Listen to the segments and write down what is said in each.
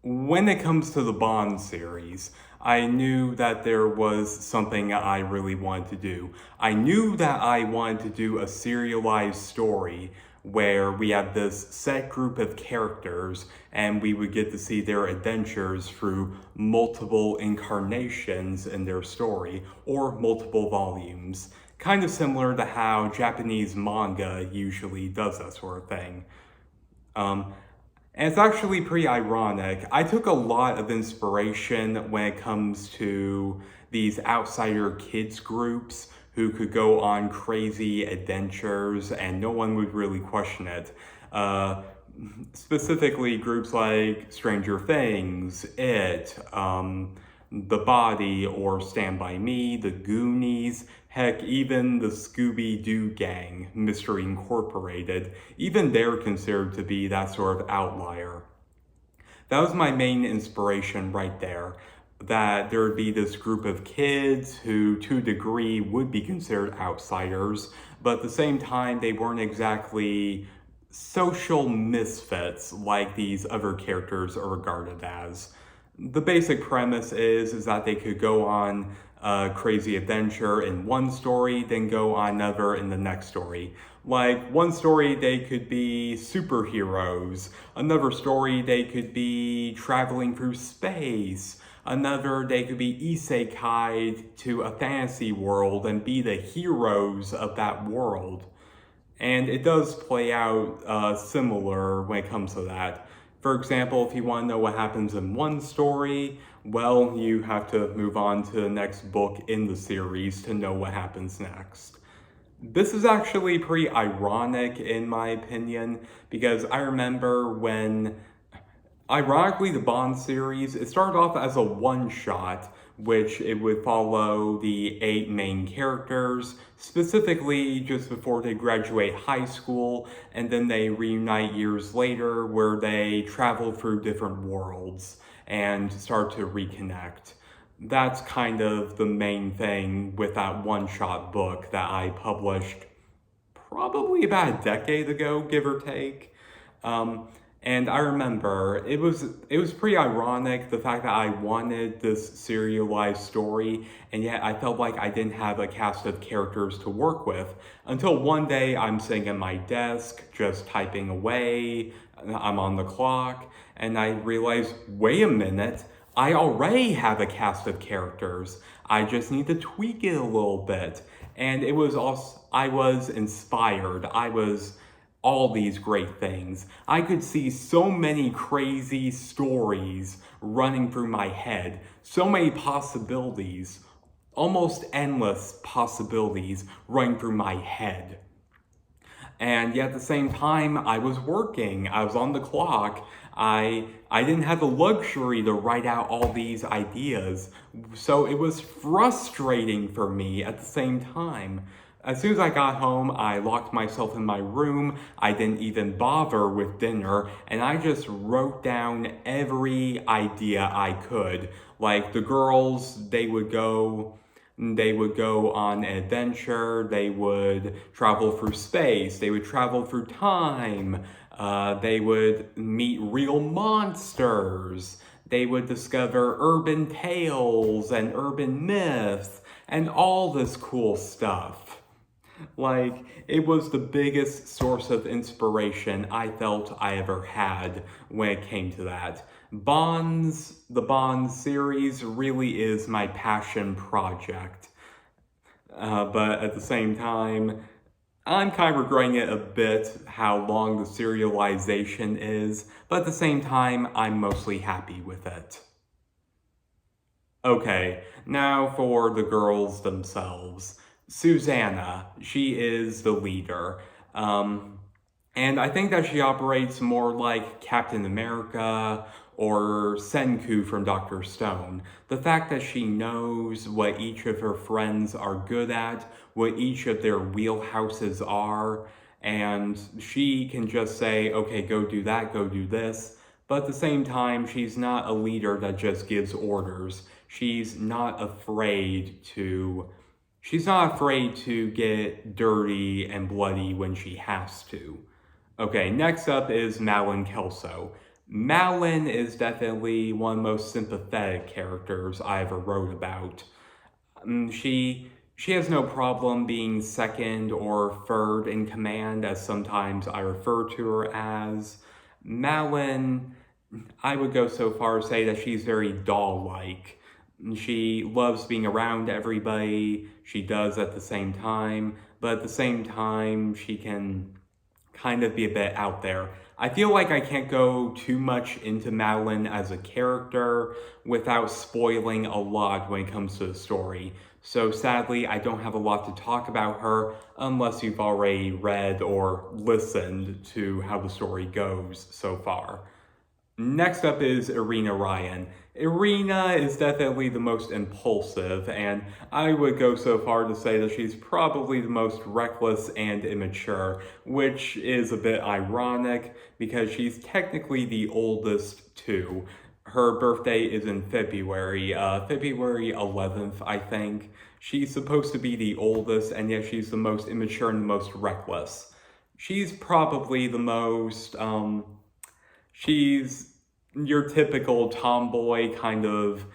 When it comes to the Bond series, I knew that there was something I really wanted to do. I knew that I wanted to do a serialized story where we have this set group of characters and we would get to see their adventures through multiple incarnations in their story or multiple volumes. Kind of similar to how Japanese manga usually does that sort of thing. Um, and it's actually pretty ironic. I took a lot of inspiration when it comes to these outsider kids groups who could go on crazy adventures and no one would really question it. Uh, Specifically, groups like Stranger Things, The Body, or Stand By Me, The Goonies, heck, even the Scooby-Doo gang, Mystery Incorporated, even they're considered to be that sort of outlier. That was my main inspiration right there. That there would be this group of kids who, to a degree, would be considered outsiders, but at the same time, they weren't exactly social misfits like these other characters are regarded as. The basic premise is that they could go on a crazy adventure in one story, then go on another in the next story. Like, one story they could be superheroes, another story they could be traveling through space, another they could be isekai to a fantasy world and be the heroes of that world. And it does play out similar when it comes to that. For example, if you want to know what happens in one story, well, you have to move on to the next book in the series to know what happens next. This is actually pretty ironic in my opinion, because I remember when, ironically, the Bond series, it started off as a one-shot, which it would follow the 8 main characters, specifically just before they graduate high school, and then they reunite years later where they travel through different worlds and start to reconnect. That's kind of the main thing with that one-shot book that I published probably about a decade ago, give or take. And I remember it was pretty ironic the fact that I wanted this serialized story, and yet I felt like I didn't have a cast of characters to work with until one day I'm sitting at my desk just typing away. I'm on the clock, and I realized, wait a minute, I already have a cast of characters. I just need to tweak it a little bit. And it was also, I was inspired. I was all these great things. I could see so many crazy stories running through my head, so many possibilities, almost endless possibilities running through my head. And yet at the same time, I was working, I was on the clock. I didn't have the luxury to write out all these ideas, so it was frustrating for me at the same time. As soon as I got home, I locked myself in my room. I didn't even bother with dinner, and I just wrote down every idea I could. Like, the girls, they would go on an adventure, they would travel through space, they would travel through time, they would meet real monsters, they would discover urban tales and urban myths, and all this cool stuff. Like, it was the biggest source of inspiration I felt I ever had when it came to that. The Bonds series really is my passion project. But at the same time, I'm kind of regretting it a bit how long the serialization is, but at the same time, I'm mostly happy with it. Okay, now for the girls themselves. Susanna, she is the leader. And I think that she operates more like Captain America or Senku from Dr. Stone. The fact that she knows what each of her friends are good at, what each of their wheelhouses are, and she can just say, okay, go do that, go do this. But at the same time, she's not a leader that just gives orders. She's not afraid to get dirty and bloody when she has to. Okay, next up is Madeline Kelso. Madeline is definitely one of the most sympathetic characters I ever wrote about. She has no problem being second or third in command, as sometimes I refer to her as. Madeline, I would go so far as say that she's very doll-like. She loves being around everybody, she does at the same time, but at the same time, she can kind of be a bit out there. I feel like I can't go too much into Madeline as a character without spoiling a lot when it comes to the story. So sadly, I don't have a lot to talk about her unless you've already read or listened to how the story goes so far. Next up is Irina Ryan. Irina is definitely the most impulsive, and I would go so far to say that she's probably the most reckless and immature, which is a bit ironic because she's technically the oldest too. Her birthday is in February 11th, I think. She's supposed to be the oldest, and yet she's the most immature and the most reckless. She's probably the most, she's your typical tomboy kind of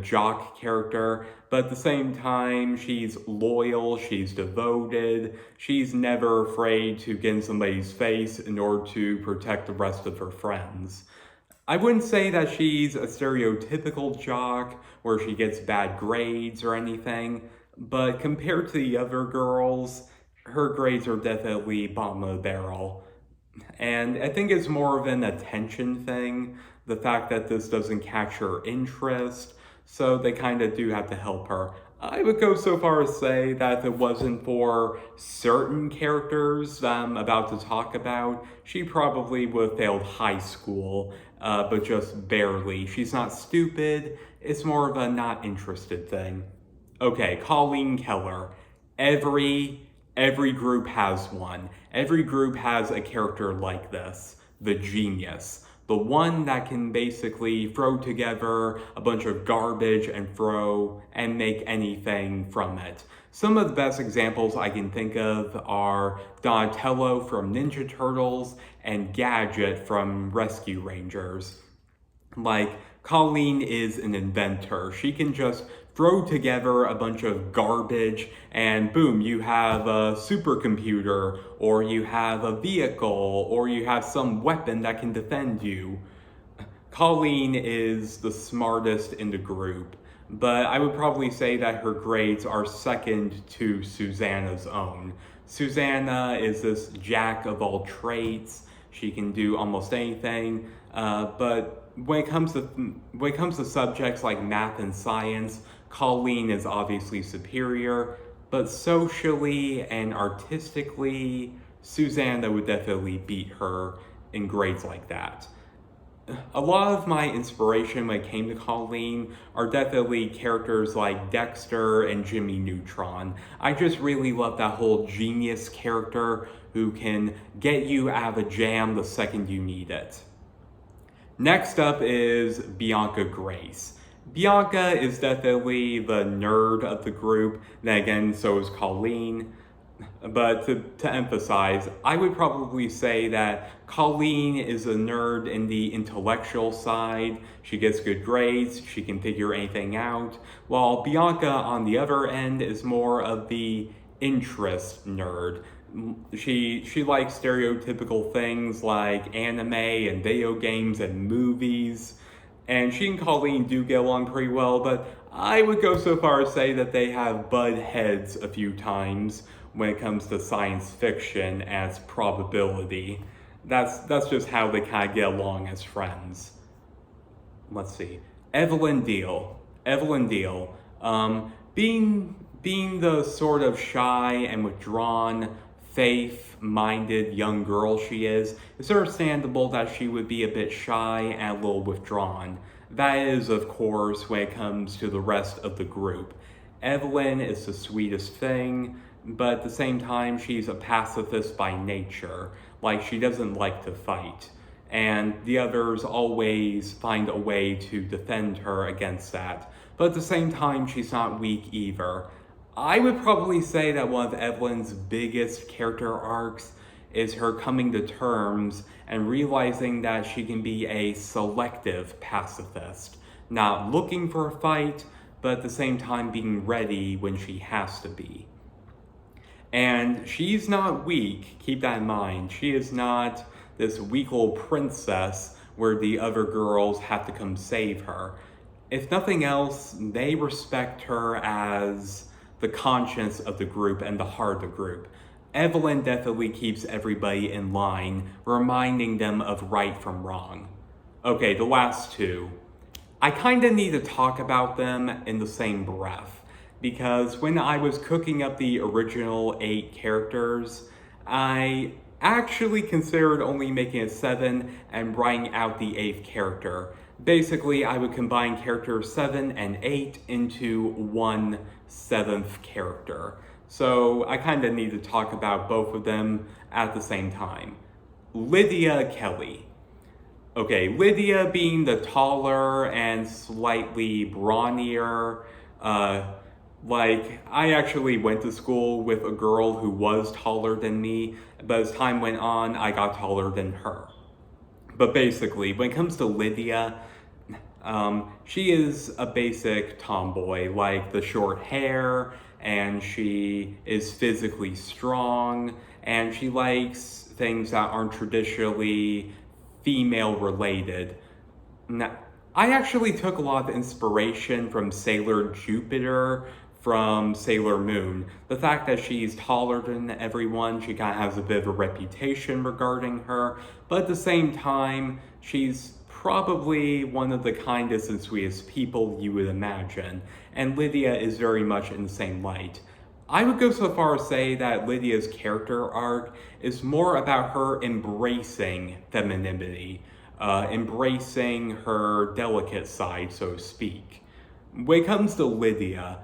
jock character, but at the same time, she's loyal, she's devoted, she's never afraid to get in somebody's face in order to protect the rest of her friends. I wouldn't say that she's a stereotypical jock where she gets bad grades or anything, but compared to the other girls, her grades are definitely bottom of the barrel. And I think it's more of an attention thing, the fact that this doesn't catch her interest, so they kind of do have to help her. I would go so far as say that if it wasn't for certain characters that I'm about to talk about, she probably would have failed high school, but just barely. She's not stupid, it's more of a not interested thing. Okay, Colleen Keller. Every group has one. Every group has a character like this, the genius. The one that can basically throw together a bunch of garbage and make anything from it. Some of the best examples I can think of are Donatello from Ninja Turtles and Gadget from Rescue Rangers. Like, Colleen is an inventor. She can just throw together a bunch of garbage and boom, you have a supercomputer, or you have a vehicle, or you have some weapon that can defend you. Colleen is the smartest in the group, but I would probably say that her grades are second to Susanna's own. Susanna is this jack of all trades. She can do almost anything, but when it comes to subjects like math and science, Colleen is obviously superior, but socially and artistically, Susanna would definitely beat her in grades like that. A lot of my inspiration when it came to Colleen are definitely characters like Dexter and Jimmy Neutron. I just really love that whole genius character who can get you out of a jam the second you need it. Next up is Bianca Grace. Bianca is definitely the nerd of the group, then again, so is Colleen. But to emphasize, I would probably say that Colleen is a nerd in the intellectual side. She gets good grades, she can figure anything out, while Bianca on the other end is more of the interest nerd. She likes stereotypical things like anime and video games and movies, and she and Colleen do get along pretty well, but I would go so far as say that they have butt heads a few times when it comes to science fiction as probability. That's just how they kind of get along as friends. Let's see. Evelyn Deal. Being the sort of shy and withdrawn, faith-minded young girl she is, it's understandable that she would be a bit shy and a little withdrawn. That is, of course, when it comes to the rest of the group. Evelyn is the sweetest thing, but at the same time, she's a pacifist by nature. Like, she doesn't like to fight. And the others always find a way to defend her against that. But at the same time, she's not weak either. I would probably say that one of Evelyn's biggest character arcs is her coming to terms and realizing that she can be a selective pacifist, not looking for a fight, but at the same time being ready when she has to be. And she's not weak, keep that in mind. She is not this weak little princess where the other girls have to come save her. If nothing else, they respect her as the conscience of the group and the heart of the group. Evelyn definitely keeps everybody in line, reminding them of right from wrong. Okay, the last two. I kind of need to talk about them in the same breath, because when I was cooking up the original 8 characters, I actually considered only making it 7 and writing out the 8th character. Basically, I would combine characters 7 and 8 into one 7th character. So I kind of need to talk about both of them at the same time. Lydia Kelly. Okay, Lydia being the taller and slightly brawnier, I actually went to school with a girl who was taller than me, but as time went on, I got taller than her. But basically, when it comes to Lydia, she is a basic tomboy, like the short hair, and she is physically strong, and she likes things that aren't traditionally female related. Now, I actually took a lot of inspiration from Sailor Jupiter from Sailor Moon. The fact that she's taller than everyone, she kind of has a bit of a reputation regarding her, but at the same time, she's probably one of the kindest and sweetest people you would imagine, and Lydia is very much in the same light. I would go so far as say that Lydia's character arc is more about her embracing femininity, embracing her delicate side, so to speak. When it comes to Lydia,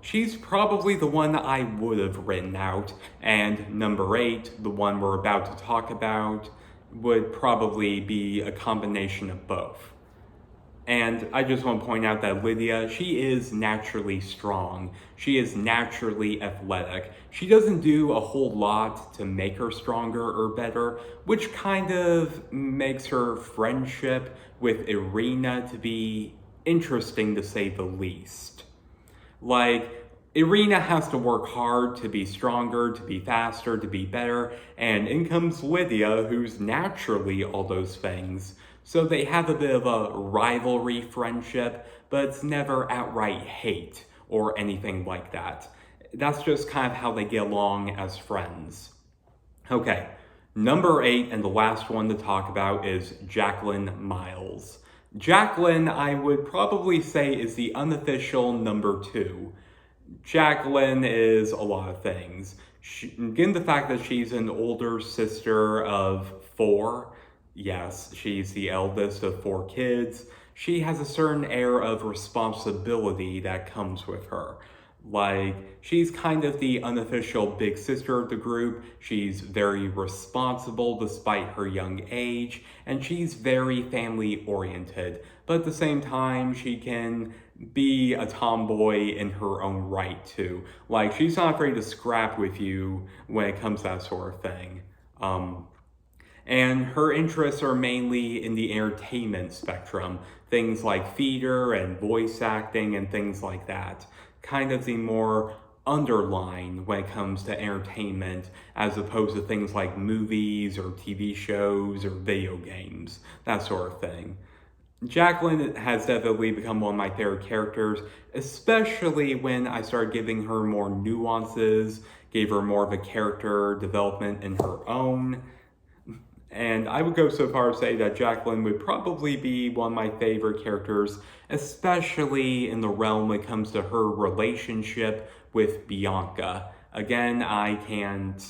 she's probably the one I would have written out, and number 8, the one we're about to talk about, would probably be a combination of both. And I just want to point out that Lydia, she is naturally strong. She is naturally athletic. She doesn't do a whole lot to make her stronger or better, which kind of makes her friendship with Irina to be interesting to say the least. Irina has to work hard to be stronger, to be faster, to be better, and in comes Lydia, who's naturally all those things. So they have a bit of a rivalry friendship, but it's never outright hate or anything like that. That's just kind of how they get along as friends. Okay, number 8 and the last one to talk about is Jacqueline Miles. Jacqueline, I would probably say, is the unofficial number 2. Jacqueline is a lot of things. Given the fact that she's an older sister of 4, yes, she's the eldest of 4 kids, she has a certain air of responsibility that comes with her. She's kind of the unofficial big sister of the group. She's very responsible despite her young age, and she's very family oriented. But at the same time, she can be a tomboy in her own right too. She's not afraid to scrap with you when it comes to that sort of thing. And her interests are mainly in the entertainment spectrum. Things like theater and voice acting and things like that. Kind of the more underline when it comes to entertainment, as opposed to things like movies or TV shows or video games, that sort of thing. Jacqueline has definitely become one of my favorite characters, especially when I started giving her more nuances, gave her more of a character development in her own. And I would go so far as to say that Jacqueline would probably be one of my favorite characters, especially in the realm when it comes to her relationship with Bianca. Again, I can't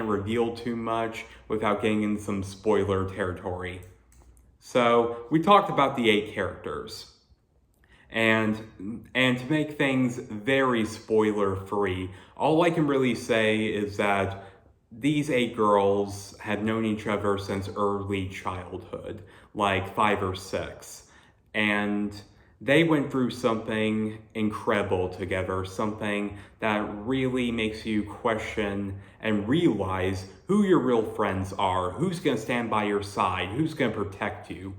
reveal too much without getting into some spoiler territory. So we talked about the 8 characters. And to make things very spoiler-free, all I can really say is that these 8 girls have known each other since early childhood, 5 or 6. And They went through something incredible together, something that really makes you question and realize who your real friends are, who's going to stand by your side, who's going to protect you.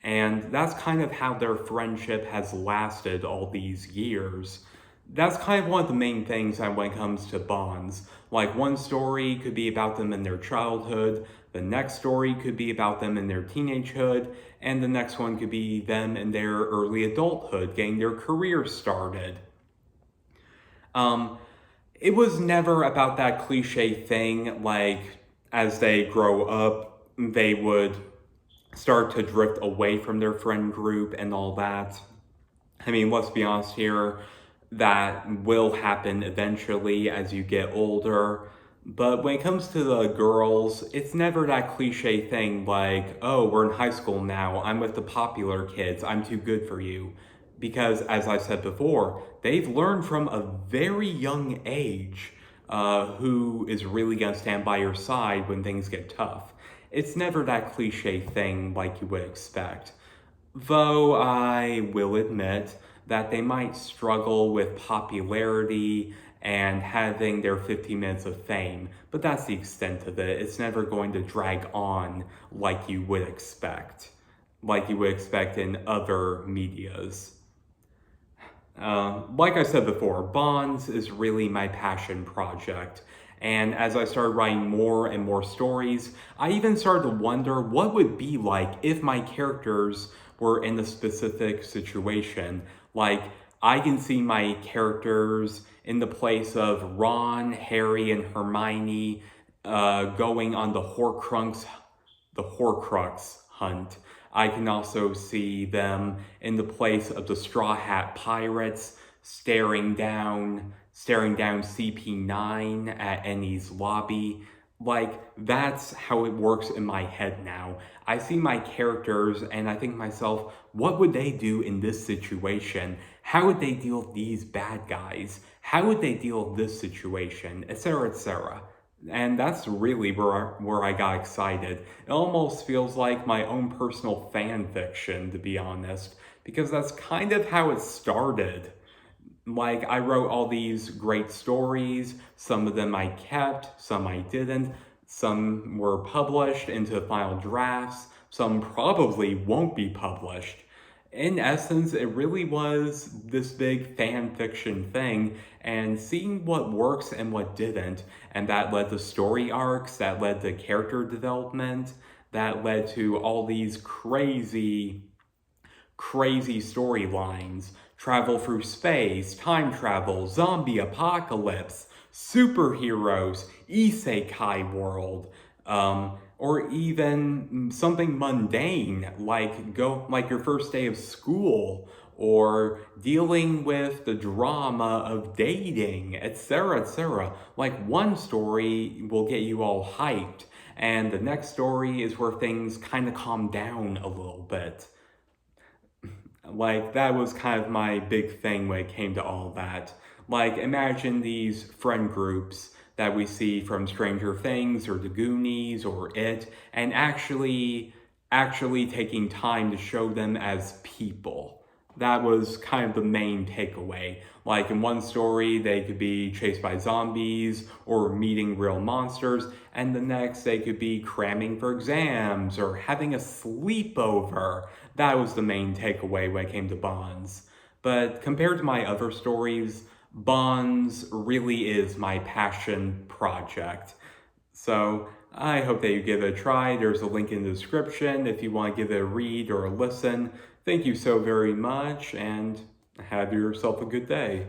And that's kind of how their friendship has lasted all these years. That's kind of one of the main things when it comes to bonds. Like one story could be about them in their childhood, the next story could be about them in their teenagehood, and the next one could be them in their early adulthood, getting their career started. It was never about that cliche thing like as they grow up, they would start to drift away from their friend group and all that. I mean, let's be honest here, that will happen eventually as you get older. But when it comes to the girls, it's never that cliche thing like, oh, we're in high school now, I'm with the popular kids, I'm too good for you. Because, as I said before, they've learned from a very young age who is really going to stand by your side when things get tough. It's never that cliche thing like you would expect. Though I will admit that they might struggle with popularity and having their 15 minutes of fame, but that's the extent of it. It's never going to drag on like you would expect in other medias. Like I said before, Bonds is really my passion project. And as I started writing more and more stories, I even started to wonder what would be like if my characters were in a specific situation. Like, I can see my characters in the place of Ron, Harry, and Hermione going on the Horcrux hunt. I can also see them in the place of the Straw Hat Pirates staring down CP9 at Ennie's lobby. Like, that's how it works in my head now. I see my characters and I think to myself, what would they do in this situation? How would they deal with these bad guys? How would they deal with this situation? Etc., etc. And that's really where I got excited. It almost feels like my own personal fan fiction, to be honest, because that's kind of how it started. Like, I wrote all these great stories, some of them I kept, some I didn't, some were published into final drafts, some probably won't be published. In essence, it really was this big fan fiction thing, and seeing what works and what didn't, and that led to story arcs, that led to character development, that led to all these crazy storylines. Travel through space, time travel, zombie apocalypse, superheroes, isekai world, or even something mundane like your first day of school, or dealing with the drama of dating, etc., etc. Like, one story will get you all hyped, and the next story is where things kind of calm down a little bit. Like, that was kind of my big thing when it came to all that. Like, imagine these friend groups that we see from Stranger Things or The Goonies or It, and actually taking time to show them as people. That was kind of the main takeaway. Like, in one story, they could be chased by zombies or meeting real monsters, and the next they could be cramming for exams or having a sleepover. That was the main takeaway when it came to Bonds. But compared to my other stories, Bonds really is my passion project. So I hope that you give it a try. There's a link in the description if you want to give it a read or a listen. Thank you so very much, and have yourself a good day.